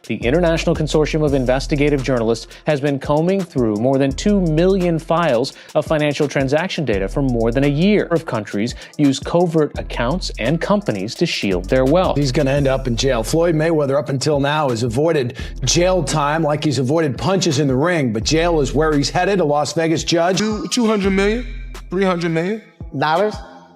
The International Consortium of Investigative Journalists has been combing through more than 2 million files of financial transaction data for more than a year. Of countries use covert accounts and companies to shield their wealth. He's going to end up in jail. Floyd Mayweather, up until now, has avoided jail time like he's avoided punches in the ring, but jail is where he's headed. A Las Vegas judge. $200 million, $300 million. Dollars?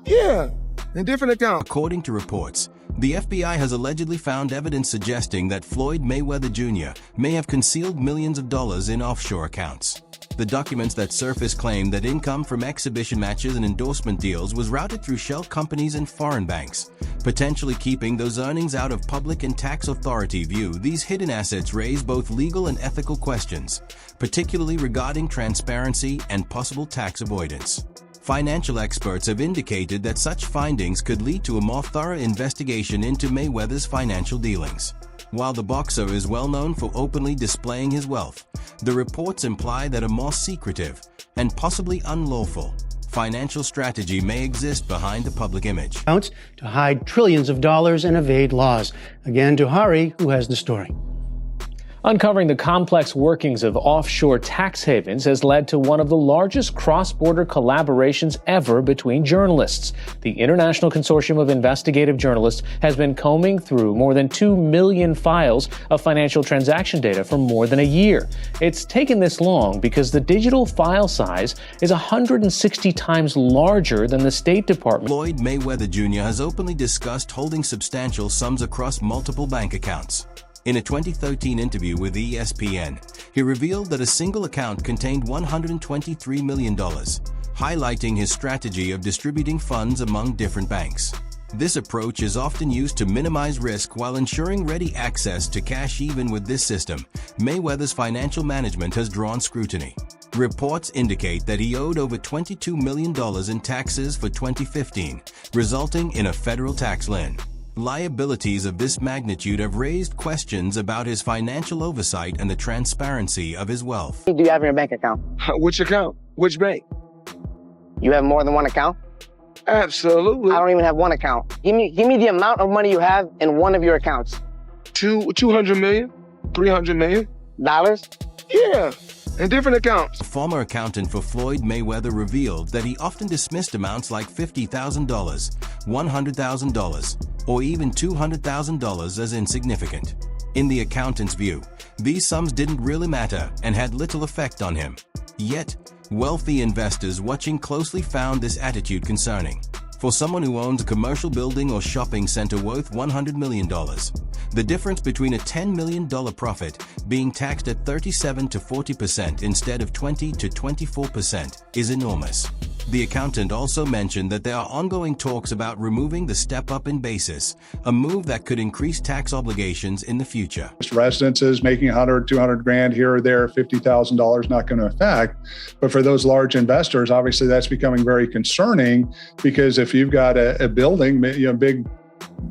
Yeah, in different accounts. According to reports, the FBI has allegedly found evidence suggesting that Floyd Mayweather Jr. may have concealed millions of dollars in offshore accounts. The documents that surfaced claim that income from exhibition matches and endorsement deals was routed through shell companies and foreign banks, potentially keeping those earnings out of public and tax authority view. These hidden assets raise both legal and ethical questions, particularly regarding transparency and possible tax avoidance. Financial experts have indicated that such findings could lead to a more thorough investigation into Mayweather's financial dealings. While the boxer is well known for openly displaying his wealth, the reports imply that a more secretive and possibly unlawful financial strategy may exist behind the public image. To hide trillions of dollars and evade laws. Again, Duhari, who has the story. Uncovering the complex workings of offshore tax havens has led to one of the largest cross-border collaborations ever between journalists. The International Consortium of Investigative Journalists has been combing through more than 2 million files of financial transaction data for more than a year. It's taken this long because the digital file size is 160 times larger than the State Department. Floyd Mayweather Jr. has openly discussed holding substantial sums across multiple bank accounts. In a 2013 interview with ESPN, he revealed that a single account contained $123 million, highlighting his strategy of distributing funds among different banks. This approach is often used to minimize risk while ensuring ready access to cash. Even with this system, Mayweather's financial management has drawn scrutiny. Reports indicate that he owed over $22 million in taxes for 2015, resulting in a federal tax lien. Liabilities of this magnitude have raised questions about his financial oversight and the transparency of his wealth. Do you have in your bank account? Which account? Which bank? You have more than one account? Absolutely. I don't even have one account. Give me the amount of money you have in one of your accounts. $200 million, $300 million. Dollars? Yeah, in different accounts. A former accountant for Floyd Mayweather revealed that he often dismissed amounts like $50,000, $100,000, or even $200,000 as insignificant. In the accountant's view, these sums didn't really matter and had little effect on him. Yet, wealthy investors watching closely found this attitude concerning. For someone who owns a commercial building or shopping center worth $100 million, the difference between a $10 million profit being taxed at 37 to 40% instead of 20 to 24% is enormous. The accountant also mentioned that there are ongoing talks about removing the step-up in basis, a move that could increase tax obligations in the future. Residences making 100, 200 grand here or there, $50,000 not going to affect. But for those large investors, obviously that's becoming very concerning, because if you've got a building, big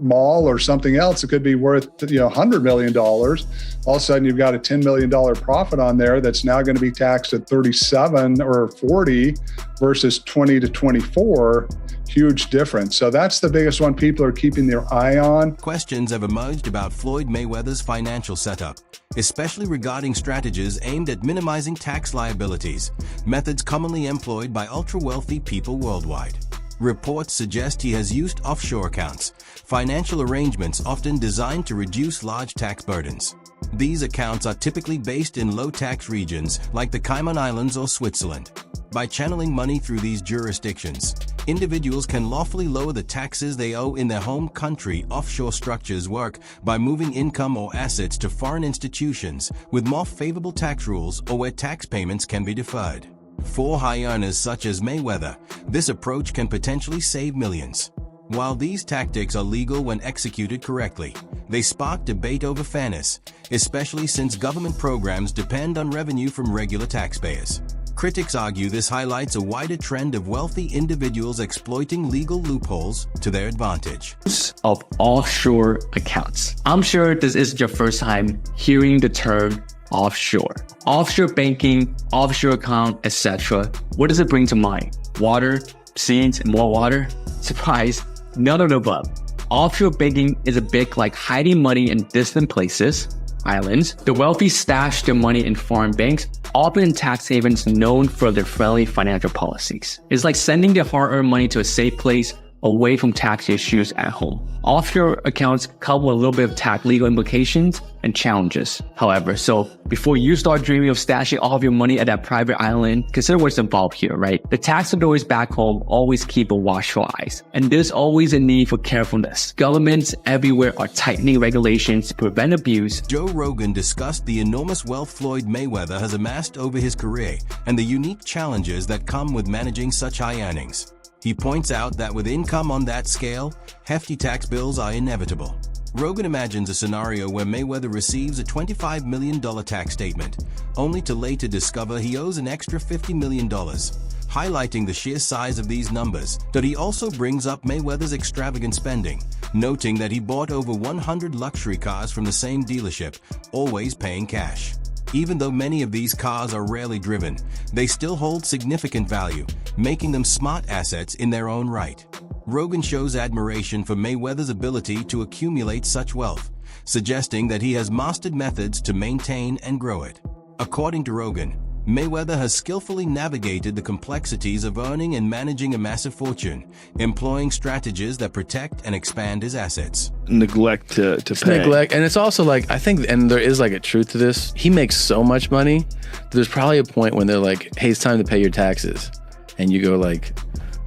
mall or something else, it could be worth $100 million. All of a sudden you've got a $10 million profit on there that's now going to be taxed at 37 or 40 versus 20 to 24. Huge difference. So that's the biggest one people are keeping their eye on. Questions have emerged about Floyd Mayweather's financial setup, especially regarding strategies aimed at minimizing tax liabilities, methods commonly employed by ultra-wealthy people worldwide. Reports suggest he has used offshore accounts, financial arrangements often designed to reduce large tax burdens. These accounts are typically based in low-tax regions like the Cayman Islands or Switzerland. By channeling money through these jurisdictions, individuals can lawfully lower the taxes they owe in their home country. Offshore structures work by moving income or assets to foreign institutions with more favorable tax rules or where tax payments can be deferred. For high earners such as Mayweather, this approach can potentially save millions. While these tactics are legal when executed correctly, they spark debate over fairness, especially since government programs depend on revenue from regular taxpayers. Critics argue this highlights a wider trend of wealthy individuals exploiting legal loopholes to their advantage. Of offshore accounts. I'm sure this isn't your first time hearing the term offshore. Offshore banking, offshore account, etc. What does it bring to mind? Water, scenes, and more water? Surprise, none of the above. Offshore banking is a bit like hiding money in distant places. islands. The wealthy stash their money in foreign banks, often in tax havens known for their friendly financial policies. It's like sending their hard-earned money to a safe place away from tax issues at home. Offshore accounts come with a little bit of tax legal implications and challenges, however. So before you start dreaming of stashing all of your money at that private island, consider what's involved here, right? The tax authorities back home always keep a watchful eyes, and there's always a need for carefulness. Governments everywhere are tightening regulations to prevent abuse. Joe Rogan discussed the enormous wealth Floyd Mayweather has amassed over his career and the unique challenges that come with managing such high earnings. He points out that with income on that scale, hefty tax bills are inevitable. Rogan imagines a scenario where Mayweather receives a $25 million tax statement, only to later discover he owes an extra $50 million. Highlighting the sheer size of these numbers, that he also brings up Mayweather's extravagant spending, noting that he bought over 100 luxury cars from the same dealership, always paying cash. Even though many of these cars are rarely driven, they still hold significant value, making them smart assets in their own right. Rogan shows admiration for Mayweather's ability to accumulate such wealth, suggesting that he has mastered methods to maintain and grow it. According to Rogan, Mayweather has skillfully navigated the complexities of earning and managing a massive fortune, employing strategies that protect and expand his assets. Neglect to pay. Neglect, and it's also like, I think, and there is like a truth to this, he makes so much money, there's probably a point when they're like, hey, it's time to pay your taxes. And you go like,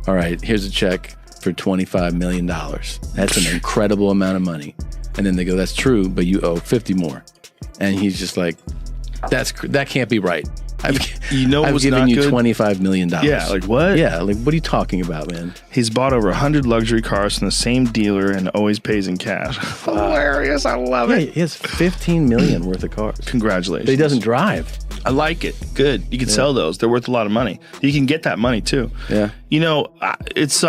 all right, here's a check for $25 million. That's an incredible amount of money. And then they go, that's true, but you owe 50 more. And he's just like, that can't be right. I've given you $25 million. Yeah, like what? Yeah, like what are you talking about, man? He's bought over 100 luxury cars from the same dealer and always pays in cash. Hilarious, I love it. He has 15 million worth of cars. Congratulations. But he doesn't drive. I like it. Good. You can sell those. They're worth a lot of money. You can get that money too. Yeah. You know, it's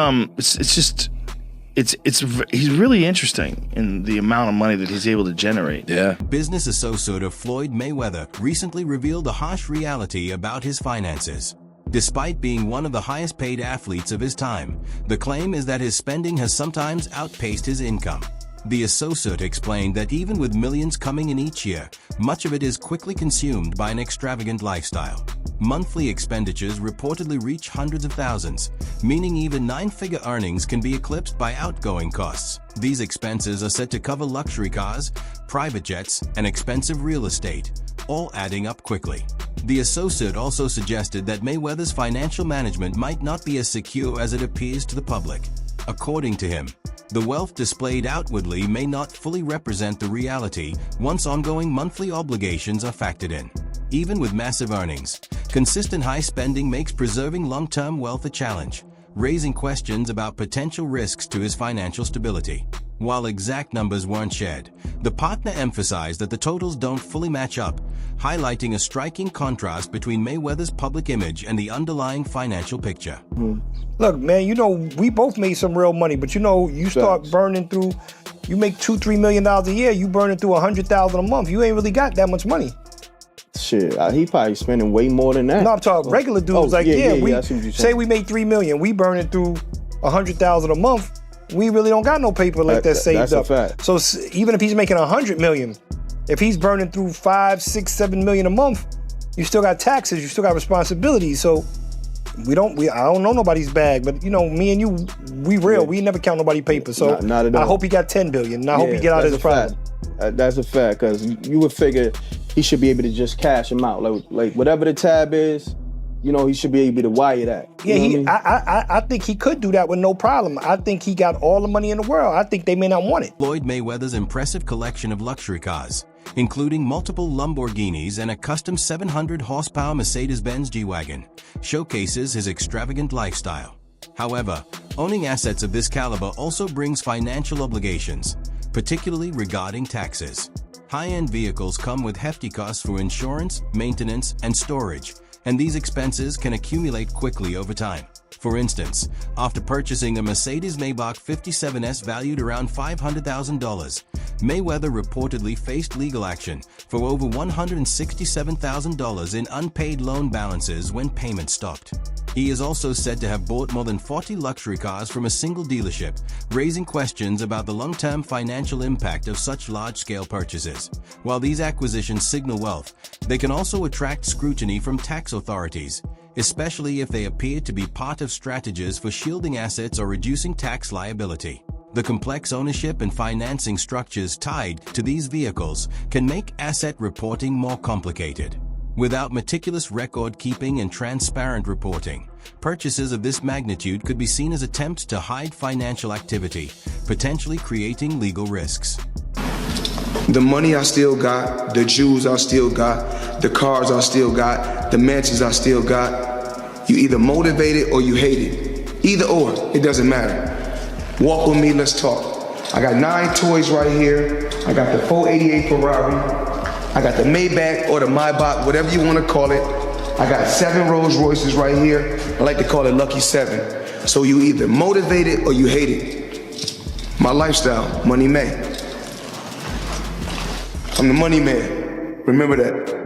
he's really interesting in the amount of money that he's able to generate. Yeah. Business associate of Floyd Mayweather recently revealed a harsh reality about his finances. Despite being one of the highest paid athletes of his time, the claim is that his spending has sometimes outpaced his income. The associate explained that even with millions coming in each year, much of it is quickly consumed by an extravagant lifestyle. Monthly expenditures reportedly reach hundreds of thousands, meaning even nine-figure earnings can be eclipsed by outgoing costs. These expenses are said to cover luxury cars, private jets, and expensive real estate, all adding up quickly. The associate also suggested that Mayweather's financial management might not be as secure as it appears to the public. According to him, the wealth displayed outwardly may not fully represent the reality once ongoing monthly obligations are factored in. Even with massive earnings, consistent high spending makes preserving long-term wealth a challenge, raising questions about potential risks to his financial stability. While exact numbers weren't shared, the partner emphasized that the totals don't fully match up, highlighting a striking contrast between Mayweather's public image and the underlying financial picture. Look, man, you know, we both made some real money, but you know, you start burning through, you make $2-3 million a year, you burning through $100,000 a month. You ain't really got that much money. Shit, he probably spending way more than that. No, I'm talking regular dudes. We say we made $3 million, we burning through $100,000 a month. We really don't got no paper like that saved up. That's a fact. So even if he's making $100 million, if he's burning through $5, $6, $7 million a month, you still got taxes, you still got responsibilities. So I don't know nobody's bag, but you know, me and you, we real. We never count nobody's paper. So not at all. I hope he got $10 billion. And I hope he get out of his problem. That's a fact, because you would figure he should be able to just cash him out. Like whatever the tab is, you know, he should be able to wire that. I think he could do that with no problem. I think he got all the money in the world. I think they may not want it. Floyd Mayweather's impressive collection of luxury cars, including multiple Lamborghinis and a custom 700-horsepower Mercedes-Benz G-Wagon, showcases his extravagant lifestyle. However, owning assets of this caliber also brings financial obligations, particularly regarding taxes. High-end vehicles come with hefty costs for insurance, maintenance, and storage, and these expenses can accumulate quickly over time. For instance, after purchasing a Mercedes-Maybach 57S valued around $500,000, Mayweather reportedly faced legal action for over $167,000 in unpaid loan balances when payments stopped. He is also said to have bought more than 40 luxury cars from a single dealership, raising questions about the long-term financial impact of such large-scale purchases. While these acquisitions signal wealth, they can also attract scrutiny from tax authorities, especially if they appear to be part of strategies for shielding assets or reducing tax liability. The complex ownership and financing structures tied to these vehicles can make asset reporting more complicated. Without meticulous record-keeping and transparent reporting, purchases of this magnitude could be seen as attempts to hide financial activity, potentially creating legal risks. The money I still got, the jewels I still got, the cars I still got, the mansions I still got. You either motivate it or you hate it. Either or, it doesn't matter. Walk with me, let's talk. I got 9 toys right here. I got the 488 Ferrari. I got the Maybach or the Maybach, whatever you want to call it. I got 7 Rolls Royces right here. I like to call it Lucky 7. So you either motivate it or you hate it. My lifestyle, Money May. I'm the money man. Remember that.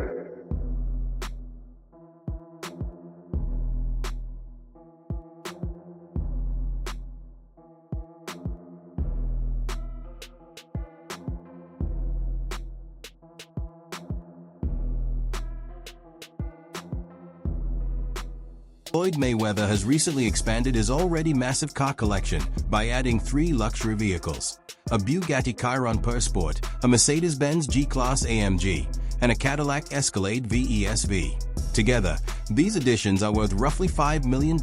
Floyd Mayweather has recently expanded his already massive car collection by adding 3 luxury vehicles: a Bugatti Chiron Sport, a Mercedes-Benz G-Class AMG, and a Cadillac Escalade VESV. Together, these additions are worth roughly $5 million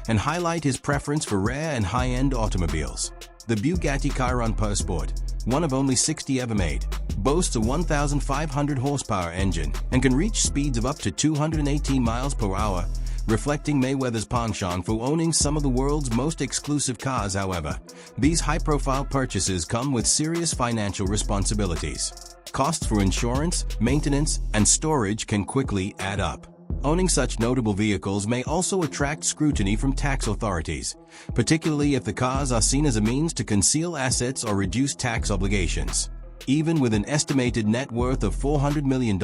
and highlight his preference for rare and high-end automobiles. The Bugatti Chiron Sport, one of only 60 ever made, boasts a 1,500 horsepower engine and can reach speeds of up to 218 miles per hour, reflecting Mayweather's penchant for owning some of the world's most exclusive cars. However, these high-profile purchases come with serious financial responsibilities. Costs for insurance, maintenance, and storage can quickly add up. Owning such notable vehicles may also attract scrutiny from tax authorities, particularly if the cars are seen as a means to conceal assets or reduce tax obligations. Even with an estimated net worth of $400 million,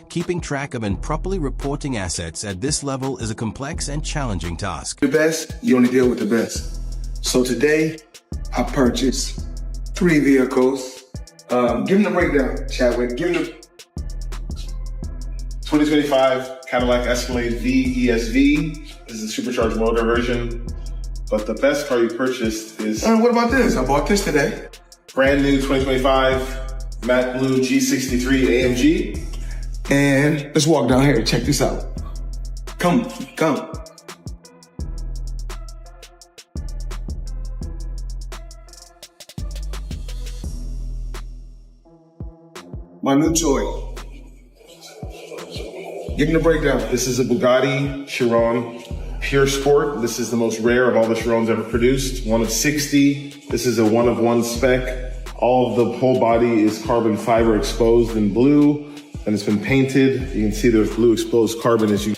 keeping track of and properly reporting assets at this level is a complex and challenging task. The best, you only deal with the best. So today, I purchased 3 vehicles. Give them the breakdown, Chadwick. Give them the 2025 Cadillac Escalade VESV. This is a supercharged motor version. But the best car you purchased is... what about this? I bought this today. Brand new 2025 matte blue G63 AMG. And let's walk down here. Check this out. Come. My new toy. Give me the breakdown. This is a Bugatti Chiron Pure Sport. This is the most rare of all the Chirons ever produced. One of 60. This is a one-of-one spec. All of the whole body is carbon fiber exposed in blue, and it's been painted. You can see there's blue exposed carbon as you...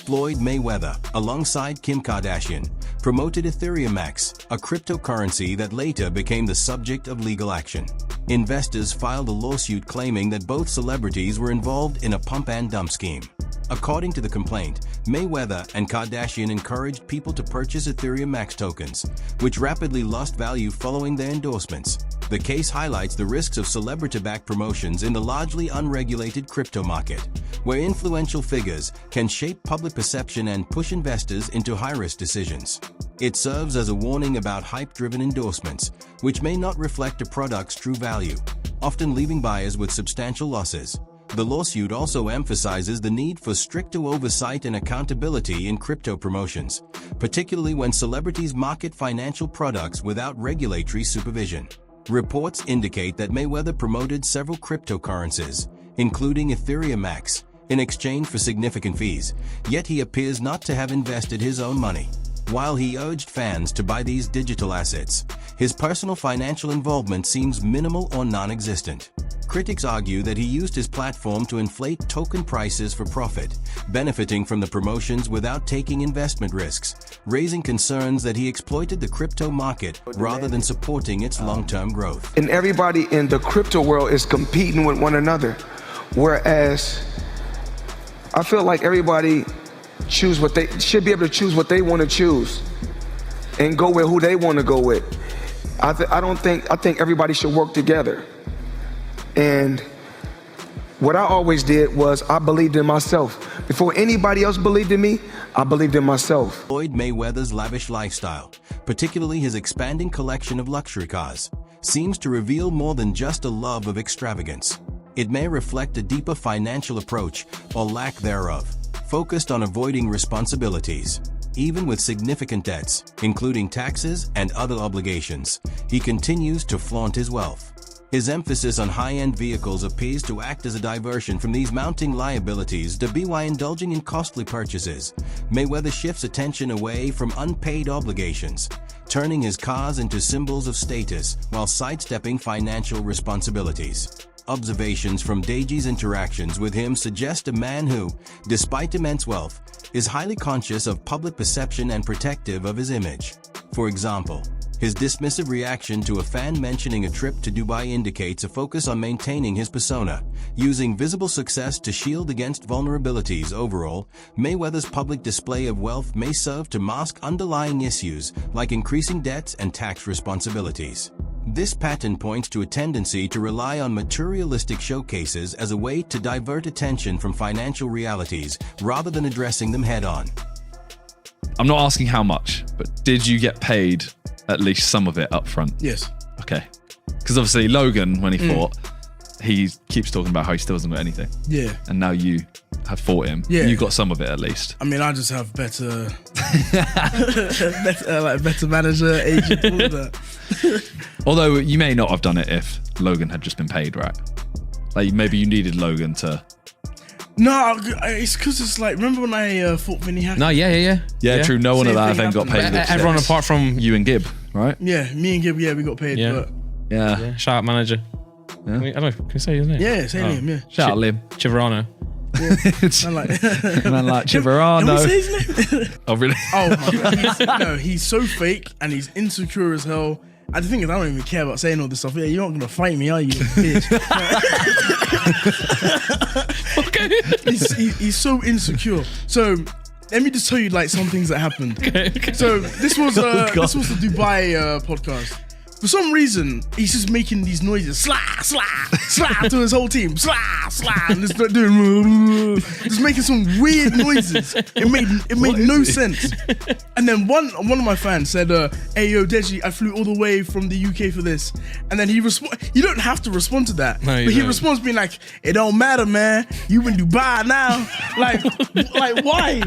Floyd Mayweather, alongside Kim Kardashian, promoted Ethereum Max, a cryptocurrency that later became the subject of legal action. Investors filed a lawsuit claiming that both celebrities were involved in a pump-and-dump scheme. According to the complaint, Mayweather and Kardashian encouraged people to purchase Ethereum Max tokens, which rapidly lost value following their endorsements. The case highlights the risks of celebrity-backed promotions in the largely unregulated crypto market, where influential figures can shape public perception and push investors into high-risk decisions. It serves as a warning about hype-driven endorsements, which may not reflect a product's true value, often leaving buyers with substantial losses. The lawsuit also emphasizes the need for stricter oversight and accountability in crypto promotions, particularly when celebrities market financial products without regulatory supervision. Reports indicate that Mayweather promoted several cryptocurrencies, including Ethereum Max, in exchange for significant fees, yet he appears not to have invested his own money. While he urged fans to buy these digital assets, his personal financial involvement seems minimal or non-existent. Critics argue that he used his platform to inflate token prices for profit, benefiting from the promotions without taking investment risks, raising concerns that he exploited the crypto market rather than supporting its long-term growth. And everybody in the crypto world is competing with one another, whereas I feel like everybody should be able to choose what they want to choose and go with who they want to go with. I think everybody should work together. And what I always did was I believed in myself. Before anybody else believed in me, I believed in myself. Floyd Mayweather's lavish lifestyle, particularly his expanding collection of luxury cars, seems to reveal more than just a love of extravagance. It may reflect a deeper financial approach, or lack thereof, focused on avoiding responsibilities. Even with significant debts, including taxes and other obligations, he continues to flaunt his wealth. His emphasis on high-end vehicles appears to act as a diversion from these mounting liabilities to be why indulging in costly purchases. Mayweather shifts attention away from unpaid obligations, turning his cars into symbols of status while sidestepping financial responsibilities. Observations from Deji's interactions with him suggest a man who, despite immense wealth, is highly conscious of public perception and protective of his image. For example, his dismissive reaction to a fan mentioning a trip to Dubai indicates a focus on maintaining his persona, using visible success to shield against vulnerabilities. Overall, Mayweather's public display of wealth may serve to mask underlying issues like increasing debts and tax responsibilities. This pattern points to a tendency to rely on materialistic showcases as a way to divert attention from financial realities rather than addressing them head-on. I'm not asking how much, but did you get paid at least some of it up front? Yes. Okay. Because obviously Logan, when he fought, he keeps talking about how he still hasn't got anything. Yeah. And now you have fought him. Yeah. You got some of it at least. I mean, I just have better manager, agent, all of that. Although you may not have done it if Logan had just been paid, right? Like maybe you needed Logan to... No, it's because it's like, remember when I fought Vinny Hackett? No, yeah, true. No one at that event got paid. Everyone apart from you and Gib, right? Yeah, me and Gib, we got paid. Yeah. But Yeah. Shout out manager. Yeah. I don't know, can we say his name? Yeah, say Liam, yeah. Shout out Liam. Chiverano. Yeah. Man like Chiverano. Can we say his name? Oh, really? Oh, my God. He's so fake and he's insecure as hell. And the thing is, I don't even care about saying all this stuff. Yeah, you're not going to fight me, are you, bitch? Okay. He's so insecure. So let me just tell you like some things that happened. Okay. So this was the Dubai podcast. For some reason, he's just making these noises, slah, slah, slah, to his whole team, slah, slah, and just doing, just making some weird noises. It made no sense. And then one of my fans said, "Hey yo, Deji, I flew all the way from the UK for this." And then he you don't have to respond to that, but he responds being like, "It don't matter, man. You in Dubai now." Like why?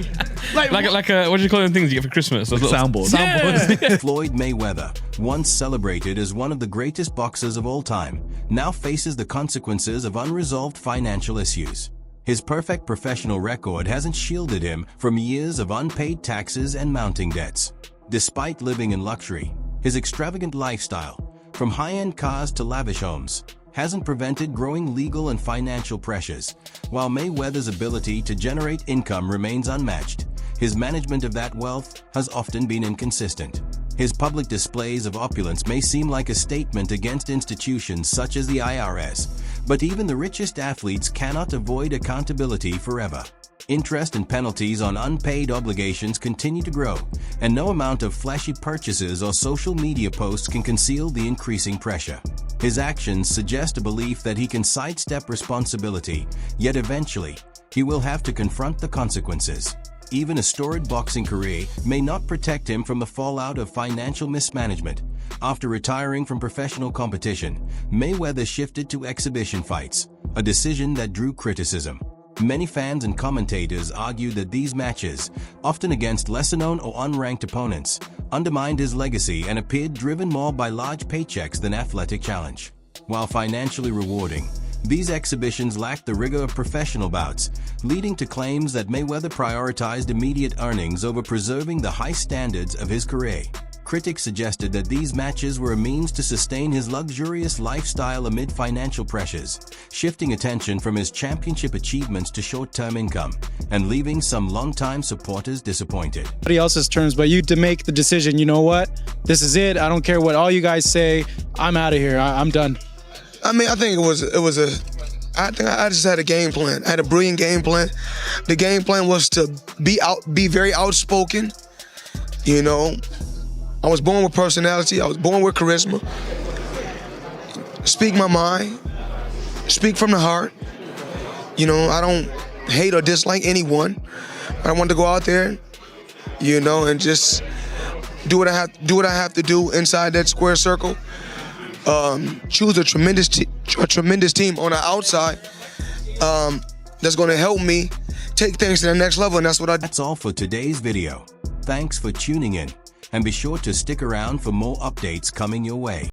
Like what do you call them things you get for Christmas? Those little soundboards. Yeah. Floyd Mayweather, once celebrated as one of the greatest boxers of all time, now faces the consequences of unresolved financial issues. His perfect professional record hasn't shielded him from years of unpaid taxes and mounting debts. Despite living in luxury, his extravagant lifestyle, from high-end cars to lavish homes, hasn't prevented growing legal and financial pressures. While Mayweather's ability to generate income remains unmatched, his management of that wealth has often been inconsistent. His public displays of opulence may seem like a statement against institutions such as the IRS, but even the richest athletes cannot avoid accountability forever. Interest and penalties on unpaid obligations continue to grow, and no amount of flashy purchases or social media posts can conceal the increasing pressure. His actions suggest a belief that he can sidestep responsibility, yet eventually, he will have to confront the consequences. Even a storied boxing career may not protect him from the fallout of financial mismanagement. After retiring from professional competition, Mayweather shifted to exhibition fights, a decision that drew criticism. Many fans and commentators argued that these matches, often against lesser-known or unranked opponents, undermined his legacy and appeared driven more by large paychecks than athletic challenge. While financially rewarding, these exhibitions lacked the rigor of professional bouts, leading to claims that Mayweather prioritized immediate earnings over preserving the high standards of his career. Critics suggested that these matches were a means to sustain his luxurious lifestyle amid financial pressures, shifting attention from his championship achievements to short-term income and leaving some longtime supporters disappointed. Nobody else's terms, but you to make the decision, you know what? This is it. I don't care what all you guys say. I'm out of here. I'm done. I mean, I think I just had a game plan. I had a brilliant game plan. The game plan was to be very outspoken. You know, I was born with personality. I was born with charisma. Speak my mind. Speak from the heart. You know, I don't hate or dislike anyone. I want to go out there, you know, and just do what I have to do inside that square circle. Choose a tremendous team on the outside that's going to help me take things to the next level, and that's all for today's video. Thanks for tuning in, and be sure to stick around for more updates coming your way.